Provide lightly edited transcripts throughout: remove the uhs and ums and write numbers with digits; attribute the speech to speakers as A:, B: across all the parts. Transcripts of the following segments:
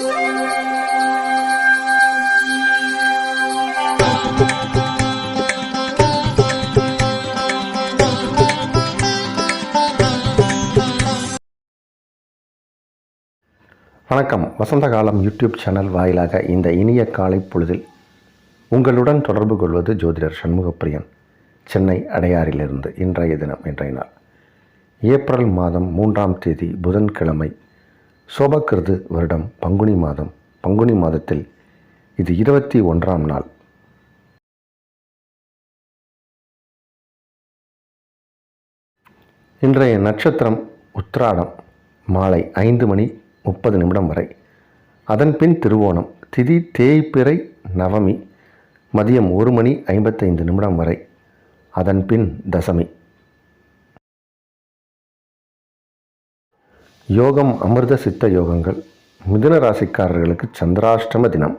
A: வணக்கம். வசந்த காலம் YouTube channel வாயிலாக இந்த இனிய காலை பொழுதில் உங்களுடன் தொடர்பு கொள்வது ஜோதிடர் சண்முகப்பிரியன், சென்னை அடையாறிலிருந்து. இன்றைய தினம், இன்றைய நாள் ஏப்ரல் மாதம் 3ஆம் தேதி புதன்கிழமை, சோபக்கிருது வருடம் பங்குனி மாதம். பங்குனி மாதத்தில் இது 21ஆம் நாள். இன்றைய நட்சத்திரம் உத்திராடம், மாலை 5:30 வரை. அதன் பின் திருவோணம், திதி தேய்பிறை நவமி, மதியம் 1:55 வரை. அதன் பின் தசமி. யோகம் அமிர்த சித்த யோகங்கள். மிதுன ராசிக்காரர்களுக்கு சந்திராஷ்டம தினம்.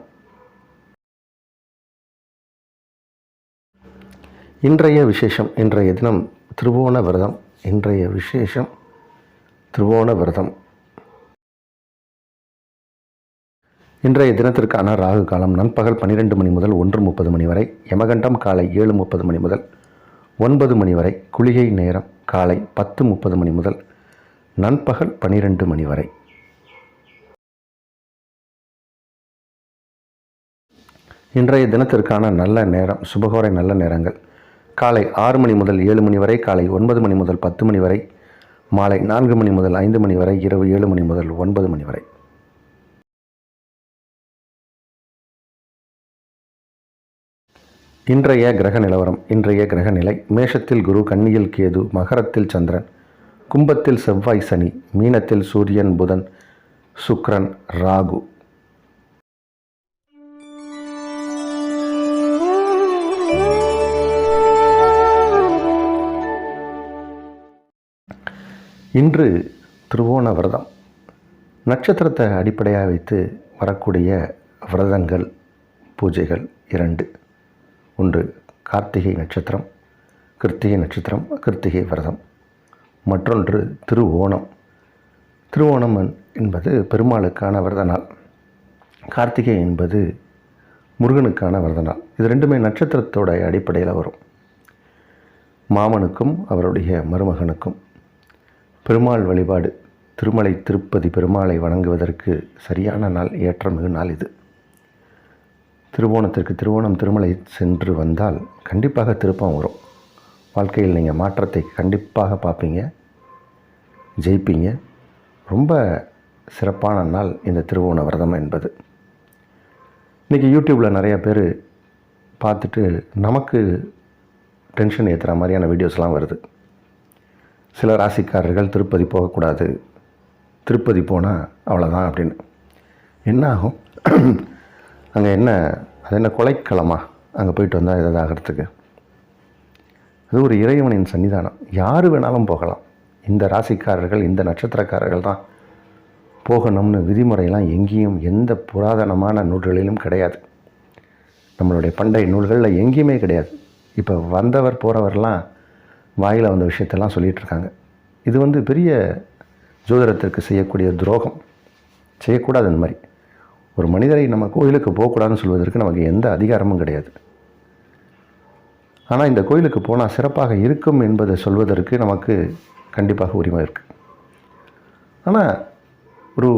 A: இன்றைய விசேஷம், இன்றைய தினம் திருவோண விரதம். இன்றைய விசேஷம் திருவோண விரதம். இன்றைய தினத்திற்கான ராகு காலம் நண்பகல் 12 மணி முதல் 1:30 வரை. யமகண்டம் காலை 7:30 முதல் 9 வரை. குளிகை நேரம் காலை 10:30 முதல் நண்பகல் 12 வரை. இன்றைய தினத்திற்கான நல்ல நேரம், சுபகோரை நல்ல நேரங்கள் காலை 6 முதல் 7 வரை, காலை 9 முதல் 10 வரை, மாலை 4 முதல் 5 வரை, இரவு 7 முதல் 9 வரை. இன்றைய கிரக நிலவரம். இன்றைய கிரக நிலை: மேஷத்தில் குரு, கன்னியில் கேது, மகரத்தில் சந்திரன், கும்பத்தில் செவ்வாய் சனி, மீனத்தில் சூரியன் புதன் சுக்கிரன் ராகு. இன்று திருவோண விரதம். நட்சத்திரத்தை அடிப்படையாக வைத்து வரக்கூடிய விரதங்கள், பூஜைகள் 2. ஒன்று கார்த்திகை நட்சத்திரம், கிருத்திகை நட்சத்திரம், கிருத்திகை விரதம். மற்றொன்று திருவோணம். திருவோணம் என்பது பெருமாளுக்கான விரத நாள். கார்த்திகை என்பது முருகனுக்கான விரத நாள். இது ரெண்டுமே நட்சத்திரத்தோட அடிப்படையில் வரும். மாமனுக்கும் அவருடைய மருமகனுக்கும் பெருமாள் வழிபாடு, திருமலை திருப்பதி பெருமாளை வணங்குவதற்கு சரியான நாள், ஏற்றமிகு நாள் இது. திருவோணம் திருமலை சென்று வந்தால் கண்டிப்பாக திருப்பம் வரும். வாழ்க்கையில் நீங்கள் மாற்றத்தை கண்டிப்பாக பார்ப்பீங்க, ஜெயிப்பீங்க. ரொம்ப சிறப்பான நாள் இந்த திருவோண விரதம் என்பது. இன்றைக்கி யூடியூப்பில் நிறையா பேர் பார்த்துட்டு நமக்கு டென்ஷன் ஏற்றுற மாதிரியான வீடியோஸ்லாம் வருது. சில ராசிக்காரர்கள் திருப்பதி போகக்கூடாது, திருப்பதி போனால் அவ்வளோதான் அப்படின்னு. என்ன ஆகும்? அங்கே அது என்ன கொலைக்களமா? அங்கே போயிட்டு வந்தால் ஏதாவது ஆகிறதுக்கு? அது ஒரு இறைவனின் சன்னிதானம். யார் வேணாலும் போகலாம். இந்த ராசிக்காரர்கள், இந்த நட்சத்திரக்காரர்கள் தான் போகணும்னு விதிமுறையெல்லாம் எங்கேயும் எந்த புராதனமான நூல்களிலும் கிடையாது. நம்மளுடைய பண்டைய நூல்களில் எங்கேயுமே கிடையாது. இப்போ வந்தவர் போகிறவரெலாம் வாயில் வந்த விஷயத்தெல்லாம் சொல்லிகிட்ருக்காங்க. இது பெரிய ஜோதிடத்திற்கு செய்யக்கூடிய துரோகம். செய்யக்கூடாது. இந்த மாதிரி ஒரு மனிதரை நம்ம கோயிலுக்கு போகக்கூடாதுன்னு சொல்வதற்கு நமக்கு எந்த அதிகாரமும் கிடையாது. ஆனால் இந்த கோயிலுக்கு போனால் சிறப்பாக இருக்கும் என்பதை சொல்வதற்கு நமக்கு கண்டிப்பாக உரிமை இருக்குது. ஆனால் ஒரு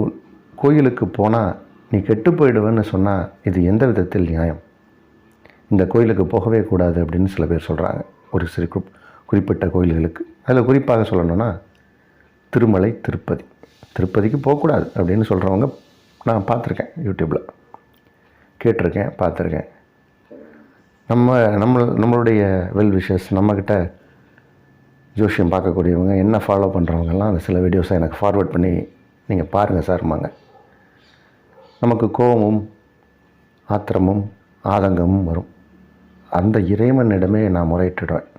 A: கோயிலுக்கு போனால் நீ கெட்டு போயிடுவேன்னு சொன்னால் இது எந்த விதத்தில் நியாயம்? இந்த கோயிலுக்கு போகவே கூடாது அப்படின்னு சில பேர் சொல்கிறாங்க. ஒரு சிறு குறிப்பிட்ட கோயில்களுக்கு. அதில் குறிப்பாக சொல்லணும்னா திருமலை திருப்பதி. திருப்பதிக்கு போகக்கூடாது அப்படின்னு சொல்கிறவங்க நான் பார்த்துருக்கேன், யூடியூப்பில் கேட்டிருக்கேன், பார்த்துருக்கேன். நம்மளுடைய வெல் விஷஸ், நம்மக்கிட்ட ஜோஷியம் பார்க்கக்கூடியவங்க, என்ன ஃபாலோ பண்ணுறவங்கெல்லாம் அந்த சில வீடியோஸை எனக்கு ஃபார்வேர்ட் பண்ணி நீங்கள் பாருங்கள் சார்மாங்க. நமக்கு கோபமும் ஆத்திரமும் ஆதங்கமும் வரும். அந்த இறைவனிடமே நான் முறையிட்டுடுவேன்.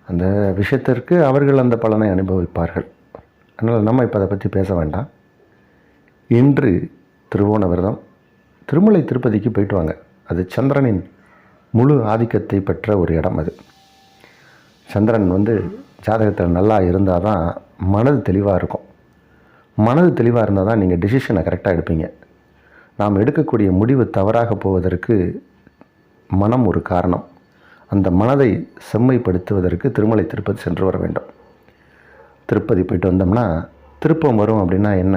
A: அந்த விஷயத்திற்கு அவர்கள் அந்த பலனை அனுபவிப்பார்கள். அதனால் நம்ம இப்போ அதை பற்றி பேச வேண்டாம். இன்று திருவோண விரதம். திருமலை திருப்பதிக்கு போயிட்டு வாங்க. அது சந்திரனின் முழு ஆதிக்கத்தை பெற்ற ஒரு இடம். அது சந்திரன் ஜாதகத்தில் நல்லா இருந்தால் தான் மனது தெளிவாக இருக்கும். மனது தெளிவாக இருந்தால் தான் நீங்கள் டிசிஷனை கரெக்டாக எடுப்பீங்க. நாம் எடுக்கக்கூடிய முடிவு தவறாக போவதற்கு மனம் ஒரு காரணம். அந்த மனதை செம்மைப்படுத்துவதற்கு திருமலை திருப்பதி சென்று வர வேண்டும். திருப்பதி போயிட்டு வந்தோம்னா திருப்பம் வரும் அப்படின்னா என்ன?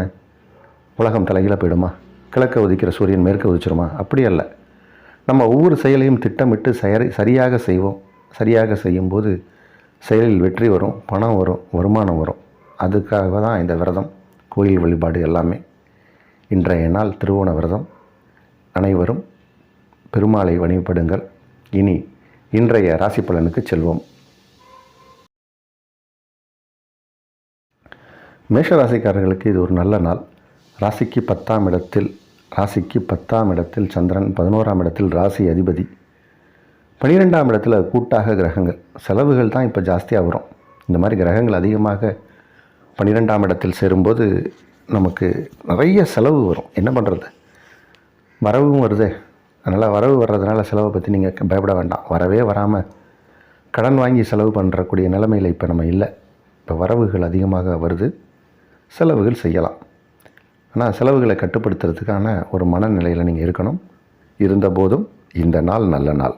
A: உலகம் தலைகீழ போயிடுமா? கிழக்க உதிக்கிற சூரியன் மேற்க உதிச்சிருமா? அப்படி அல்ல. நம்ம ஒவ்வொரு செயலையும் திட்டமிட்டு சரியாக செய்வோம். சரியாக செய்யும்போது செயலில் வெற்றி வரும், பணம் வரும், வருமானம் வரும். அதுக்காக தான் இந்த விரதம், கோயில் வழிபாடு எல்லாமே. இன்றைய நாள் திருவோண விரதம். அனைவரும் பெருமாளை வழிபடுங்கள். இனி இன்றைய ராசி பலனுக்கு செல்வோம். மேஷ ராசிக்காரர்களுக்கு இது ஒரு நல்ல நாள். ராசிக்கு 10ஆம் இடத்தில் சந்திரன், 11ஆம் இடத்தில் ராசி அதிபதி, 12ஆம் இடத்துல கூட்டாக கிரகங்கள். செலவுகள் தான் இப்போ ஜாஸ்தியாக வரும். இந்த மாதிரி கிரகங்கள் அதிகமாக 12ஆம் இடத்தில் சேரும்போது நமக்கு நிறைய செலவு வரும். என்ன பண்ணுறது? வரவும் வருதே. அதனால் வரவு வர்றதுனால செலவை பற்றி நீங்கள் பயப்பட வேண்டாம். வரவே வராமல் கடன் வாங்கி செலவு பண்ணுறக்கூடிய நிலைமையில் இப்போ நம்ம இல்லை. இப்போ வரவுகள் அதிகமாக வருது, செலவுகள் செய்யலாம். ஆனால் செலவுகளை கட்டுப்படுத்துறதுக்கான ஒரு மனநிலையில் நீங்கள் இருக்கணும். இருந்தபோதும் இந்த நாள் நல்ல நாள்.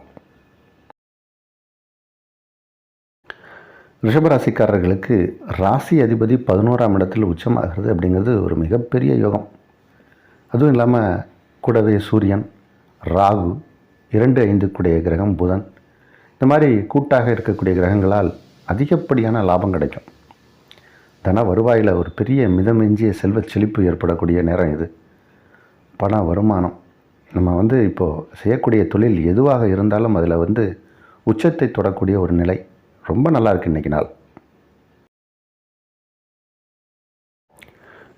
A: ரிஷபராசிக்காரர்களுக்கு ராசி அதிபதி 11ஆம் இடத்தில் உச்சமாகிறது அப்படிங்கிறது ஒரு மிகப்பெரிய யோகம். அதுவும் இல்லாமல் கூடவே சூரியன், ராகு, 2, 5 கூடிய கிரகம் புதன், இந்த மாதிரி கூட்டாக இருக்கக்கூடிய கிரகங்களால் அதிகப்படியான லாபம் கிடைக்கும். தன வருவாயில் ஒரு பெரிய மிதமெஞ்சிய செல்வச் செழிப்பு ஏற்படக்கூடிய நேரம் இது. பண வருமானம், நம்ம இப்போது செய்யக்கூடிய தொழில் எதுவாக இருந்தாலும் அதில் உச்சத்தை தொடக்கூடிய ஒரு நிலை. ரொம்ப நல்லா இருக்குது இன்றைக்கி நாள்.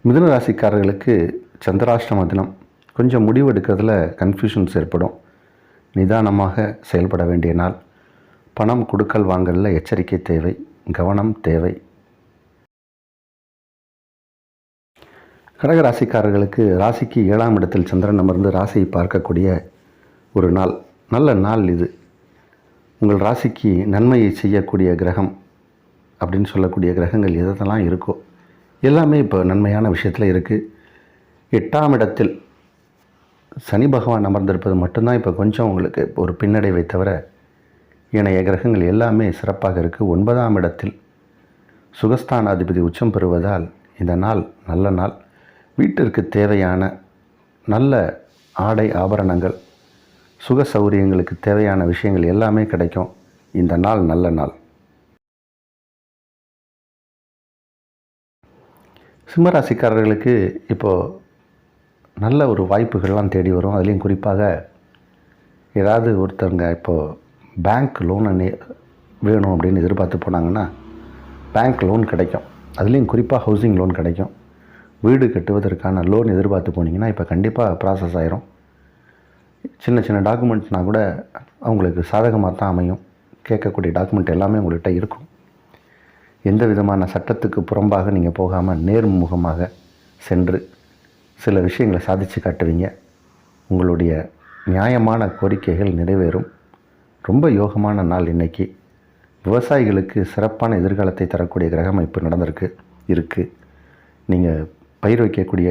A: மிதுன ராசிக்காரர்களுக்கு சந்திராஷ்டம தினம். கொஞ்சம் முடிவு எடுக்கிறதுல கன்ஃபியூஷன்ஸ் ஏற்படும். நிதானமாக செயல்பட வேண்டிய நாள். பணம் கொடுக்கல் வாங்கலில் எச்சரிக்கை தேவை, கவனம் தேவை. கடகராசிக்காரர்களுக்கு ராசிக்கு 7ஆம் இடத்தில் சந்திரன் அமர்ந்து ராசியை பார்க்கக்கூடிய ஒரு நாள். நல்ல நாள் இது. உங்கள் ராசிக்கு நன்மையை செய்யக்கூடிய கிரகம் அப்படின்னு சொல்லக்கூடிய கிரகங்கள் எதெல்லாம் இருக்கோ எல்லாமே இப்போ நன்மையான விஷயத்தில் இருக்குது. 8ஆம் இடத்தில் சனி பகவான் அமர்ந்திருப்பது மட்டும்தான் இப்போ கொஞ்சம் உங்களுக்கு ஒரு பின்னடைவை தவிர ஏனைய கிரகங்கள் எல்லாமே சிறப்பாக இருக்குது. 9ஆம் இடத்தில் சுகஸ்தானாதிபதி உச்சம் பெறுவதால் இந்த நாள் நல்ல நாள். வீட்டிற்கு தேவையான நல்ல ஆடை ஆபரணங்கள், சுக சௌகரியங்களுக்கு தேவையான விஷயங்கள் எல்லாமே கிடைக்கும். இந்த நாள் நல்ல நாள். சிம்மராசிக்காரர்களுக்கு இப்போது நல்ல ஒரு வாய்ப்புகள்லாம் தேடி வரும். அதுலேயும் குறிப்பாக ஏதாவது ஒருத்தவங்க இப்போது பேங்க் லோன் வேணும் அப்படின்னு எதிர்பார்த்து போனாங்கன்னா பேங்க் லோன் கிடைக்கும். அதுலேயும் குறிப்பாக ஹவுசிங் லோன் கிடைக்கும். வீடு கட்டுவதற்கான லோன் எதிர்பார்த்து போனீங்கன்னா இப்போ கண்டிப்பாக ப்ராசஸ் ஆயிரும். சின்ன சின்ன டாக்குமெண்ட்ஸ்னால் கூட அவங்களுக்கு சாதகமாக தான் அமையும். கேட்கக்கூடிய டாக்குமெண்ட் எல்லாமே உங்கள்கிட்ட இருக்கும். எந்த விதமான சட்டத்துக்கு புறம்பாக நீங்கள் போகாமல் நேர்முகமாக சென்று சில விஷயங்களை சாதித்து காட்டுவீங்க. உங்களுடைய நியாயமான கோரிக்கைகள் நிறைவேறும். ரொம்ப யோகமான நாள் இன்றைக்கி. விவசாயிகளுக்கு சிறப்பான எதிர்காலத்தை தரக்கூடிய கிரக அமைப்பு இருக்குது. நீங்கள் பயிர் வைக்கக்கூடிய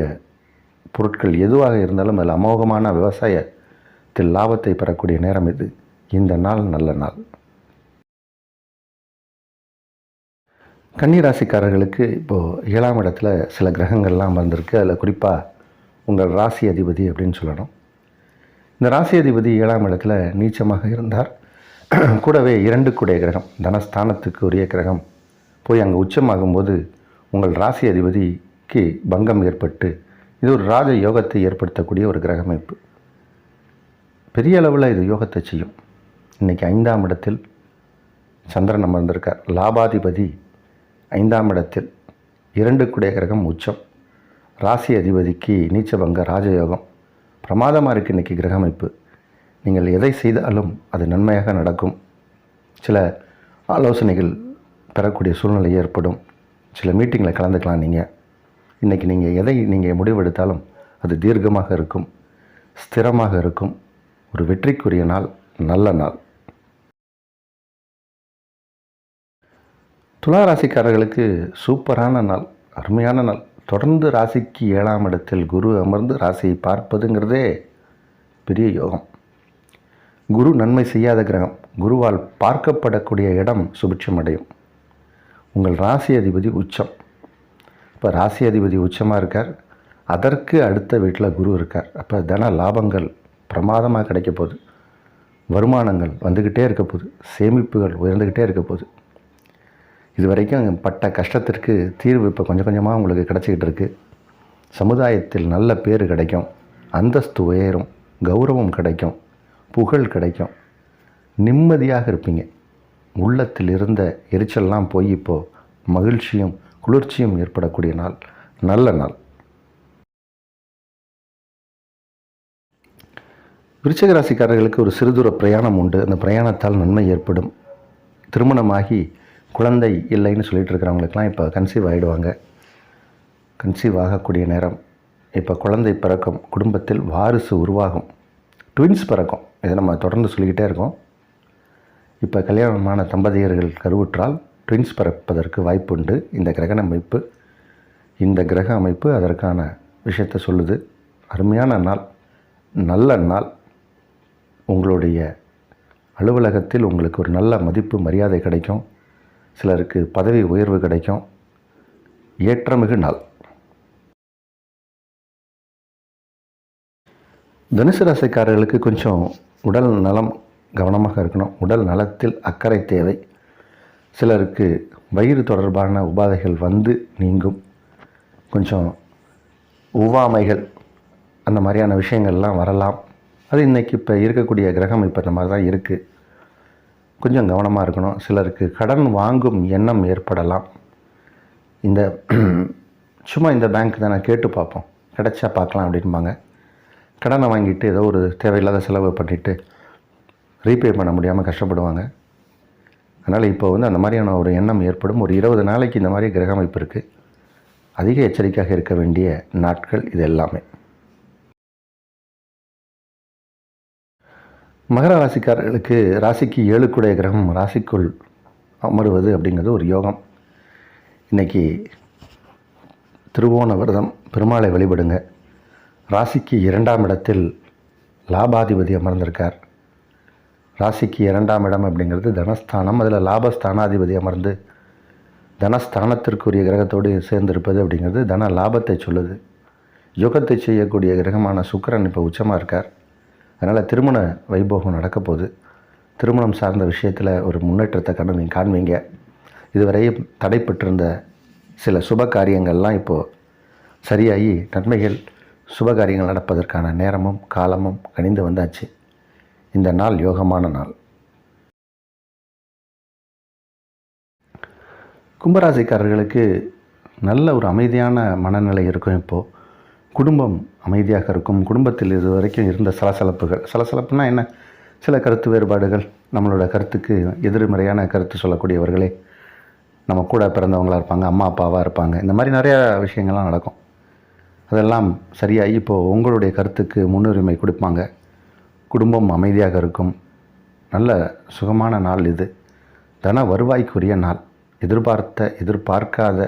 A: பொருட்கள் எதுவாக இருந்தாலும் அதில் அமோகமான விவசாயத்தில் லாபத்தை பெறக்கூடிய நேரம் இது. இந்த நாள் நல்ல நாள். கன்னிராசிக்காரர்களுக்கு இப்போது 7ஆம் இடத்துல சில கிரகங்கள்லாம் வந்திருக்கு. அதில் குறிப்பாக உங்கள் ராசி அதிபதி அப்படின்னு சொல்லணும். இந்த ராசி அதிபதி 7ஆம் இடத்துல நீச்சமாக இருந்தார். கூடவே 2 கூடிய கிரகம், தனஸ்தானத்துக்கு உரிய கிரகம் போய் அங்கே உச்சமாகும்போது உங்கள் ராசி அதிபதிக்கு பங்கம் ஏற்பட்டு இது ஒரு ராஜ யோகத்தை ஏற்படுத்தக்கூடிய ஒரு கிரக அமைப்பு. பெரிய அளவில் இது யோகத்தை செய்யும். இன்றைக்கி 5ஆம் இடத்தில் சந்திரன் அமர்ந்திருக்கார். லாபாதிபதி 5ஆம் இடத்தில், 2 கூடிய கிரகம் உச்சம். ராசி அதிபதிக்கு நீச்சபங்க ராஜயோகம். பிரமாதமாக இருக்குது இன்றைக்கி கிரக அமைப்பு. நீங்கள் எதை செய்தாலும் அது நன்மையாக நடக்கும். சில ஆலோசனைகள் பெறக்கூடிய சூழ்நிலை ஏற்படும். சில மீட்டிங்கில் கலந்துக்கலாம். இன்றைக்கி நீங்கள் முடிவெடுத்தாலும் அது தீர்க்கமாக இருக்கும், ஸ்திரமாக இருக்கும். ஒரு வெற்றிக்குரிய நாள், நல்ல நாள். துலா ராசிக்காரர்களுக்கு சூப்பரான நாள், அருமையான நாள். தொடர்ந்து ராசிக்கு 7ஆம் இடத்தில் குரு அமர்ந்து ராசியை பார்ப்பதுங்கிறதே பெரிய யோகம். குரு நன்மை செய்யாத கிரகம். குருவால் பார்க்கப்படக்கூடிய இடம் சுபிட்சம் அடையும். உங்கள் ராசி அதிபதி உச்சம். இப்போ ராசி அதிபதி உச்சமாக இருக்கார். அதற்கு அடுத்த வீட்டில் குரு இருக்கார். அப்போ தன லாபங்கள் பிரமாதமாக கிடைக்க போகுது. வருமானங்கள் வந்துக்கிட்டே இருக்க போகுது. சேமிப்புகள் உயர்ந்துக்கிட்டே இருக்க போகுது. இது வரைக்கும் பட்ட கஷ்டத்திற்கு தீர்வு இப்போ கொஞ்சம் கொஞ்சமாக உங்களுக்கு கிடச்சிக்கிட்டு இருக்குது. சமுதாயத்தில் நல்ல பேர் கிடைக்கும். அந்தஸ்து உயரும். கௌரவம் கிடைக்கும். புகழ் கிடைக்கும். நிம்மதியாக இருப்பீங்க. உள்ளத்தில் இருந்த எரிச்சல்லாம் போய் இப்போது மகிழ்ச்சியும் குளிர்ச்சியும் ஏற்படக்கூடிய நாள். நல்ல நாள். விருச்சிக ராசிக்காரர்களுக்கு ஒரு சிறுதூர பிரயாணம் உண்டு. அந்த பிரயாணத்தால் நன்மை ஏற்படும். திருமணமாகி குழந்தை இல்லைன்னு சொல்லிட்டு இருக்கிறவங்களுக்கெல்லாம் இப்போ கன்சீவ் ஆகிடுவாங்க. கன்சீவ் ஆகக்கூடிய நேரம். இப்போ குழந்தை பிறக்கும். குடும்பத்தில் வாரிசு உருவாகும். ட்வின்ஸ் பிறக்கும். இதை நம்ம தொடர்ந்து சொல்லிக்கிட்டே இருக்கோம். இப்போ கல்யாணமான தம்பதியர்கள் கருவுற்றால் ட்வின்ஸ் பிறப்பதற்கு வாய்ப்புண்டு. இந்த கிரக அமைப்பு அதற்கான விஷயத்தை சொல்லுது. அருமையான நாள். நல்ல நாள். உங்களுடைய அலுவலகத்தில் உங்களுக்கு ஒரு நல்ல மதிப்பு மரியாதை கிடைக்கும். சிலருக்கு பதவி உயர்வு கிடைக்கும். ஏற்றமிகு நாள். தனுசு ராசிக்காரர்களுக்கு கொஞ்சம் உடல் நலம் கவனமாக இருக்கணும். உடல் நலத்தில் அக்கறை தேவை. சிலருக்கு வயிறு தொடர்பான உபாதைகள் வந்து நீங்கும். கொஞ்சம் ஒவ்வாமைகள் அந்த மாதிரியான விஷயங்கள்லாம் வரலாம். அது இன்றைக்கி இப்போ இருக்கக்கூடிய கிரகம் இப்போ இந்த மாதிரி தான் இருக்குது. கொஞ்சம் கவனமாக இருக்கணும். சிலருக்கு கடன் வாங்கும் எண்ணம் ஏற்படலாம். சும்மா இந்த பேங்க் தானே கேட்டு பார்ப்போம், கிடைச்சா பார்க்கலாம் அப்படின்பாங்க. கடனை வாங்கிட்டு ஏதோ ஒரு தேவையில்லாத செலவு பண்ணிவிட்டு ரீபே பண்ண முடியாமல் கஷ்டப்படுவாங்க. அதனால் இப்போ அந்த மாதிரியான ஒரு எண்ணம் ஏற்படும். ஒரு 20 நாளைக்கு இந்த மாதிரி கிரக அமைப்பு இருக்குது. அதிக எச்சரிக்கையாக இருக்க வேண்டிய நாட்கள் இது எல்லாமே. மகர ராசிக்காரர்களுக்கு ராசிக்கு 7 கிரகம் ராசிக்குள் அமருவது அப்படிங்கிறது ஒரு யோகம். இன்றைக்கி திருவோண விரதம் பெருமாளை வழிபடுங்க. ராசிக்கு 2ஆம் இடத்தில் லாபாதிபதி அமர்ந்திருக்கார். ராசிக்கு 2ஆம் இடம் அப்படிங்கிறது தனஸ்தானம். அதில் லாபஸ்தானாதிபதி அமர்ந்து தனஸ்தானத்திற்குரிய கிரகத்தோடு சேர்ந்திருப்பது அப்படிங்கிறது தன லாபத்தை சொல்லுது. யோகத்தை செய்யக்கூடிய கிரகமான சுக்கிரன் இப்போ உச்சமாக இருக்கார். அதனால் திருமண வைபோகம் நடக்க போகுது. திருமணம் சார்ந்த விஷயத்தில் ஒரு முன்னேற்றத்தை நீங்கள் காண்பீங்க. இதுவரையும் தடைப்பட்டிருந்த சில சுப காரியங்கள்லாம் இப்போது சரியாகி நன்மைகள் சுபகாரியங்கள் நடப்பதற்கான நேரமும் காலமும் கனிந்து வந்தாச்சு. இந்த நாள் யோகமான நாள். கும்பராசிக்காரர்களுக்கு நல்ல ஒரு அமைதியான மனநிலை இருக்கும். இப்போது குடும்பம் அமைதியாக இருக்கும். குடும்பத்தில் இது வரைக்கும் இருந்த சலசலப்புனா என்ன? சில கருத்து வேறுபாடுகள், நம்மளோட கருத்துக்கு எதிர்மறையான கருத்து சொல்லக்கூடியவர்களே நம்ம கூட பிறந்தவங்களாக இருப்பாங்க, அம்மா அப்பாவாக இருப்பாங்க. இந்த மாதிரி நிறையா விஷயங்கள்லாம் நடக்கும். அதெல்லாம் சரியாகி இப்போது உங்களுடைய கருத்துக்கு முன்னுரிமை கொடுப்பாங்க. குடும்பம் அமைதியாக இருக்கும். நல்ல சுகமான நாள் இது. தன வருவாய்க்குரிய நாள். எதிர்பார்க்காத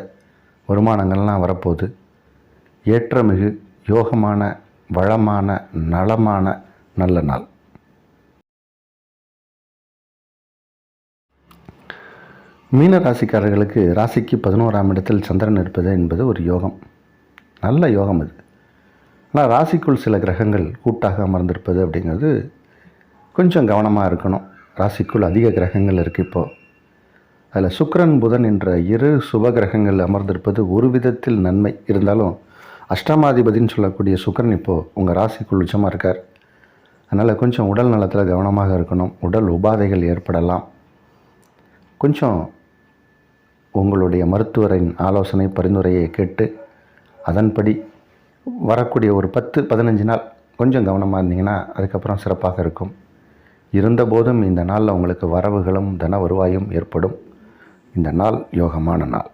A: வருமானங்கள்லாம் வரப்போகுது. ஏற்றமிகு யோகமான வளமான நலமான நல்ல நாள். மீன ராசிக்காரர்களுக்கு ராசிக்கு 11ஆம் இடத்தில் சந்திரன் இருப்பது என்பது ஒரு யோகம். நல்ல யோகம் இது. ஆனால் ராசிக்குள் சில கிரகங்கள் கூட்டாக அமர்ந்திருப்பது அப்படிங்கிறது கொஞ்சம் கவனமாக இருக்கணும். ராசிக்குள் அதிக கிரகங்கள் இருக்குது. இப்போது அதில் சுக்கிரன் புதன் என்ற 2 சுப கிரகங்கள் அமர்ந்திருப்பது ஒரு விதத்தில் நன்மை. இருந்தாலும் அஷ்டமாதிபதின்னு சொல்லக்கூடிய சுக்கிரன் இப்போது உங்கள் ராசிக்குள் உச்சமாக இருக்கார். அதனால் கொஞ்சம் உடல் நலத்தில் கவனமாக இருக்கணும். உடல் உபாதைகள் ஏற்படலாம். கொஞ்சம் உங்களுடைய மருத்துவரின் ஆலோசனை பரிந்துரையை கேட்டு அதன்படி வரக்கூடிய ஒரு 10-15 நாள் கொஞ்சம் கவனமாக இருந்தீங்கன்னா அதுக்கப்புறம் சிறப்பாக இருக்கும். இருந்தபோதும் இந்த நாளில் உங்களுக்கு வரவுகளும் தன வருவாயும் ஏற்படும். இந்த நாள் யோகமான நாள்.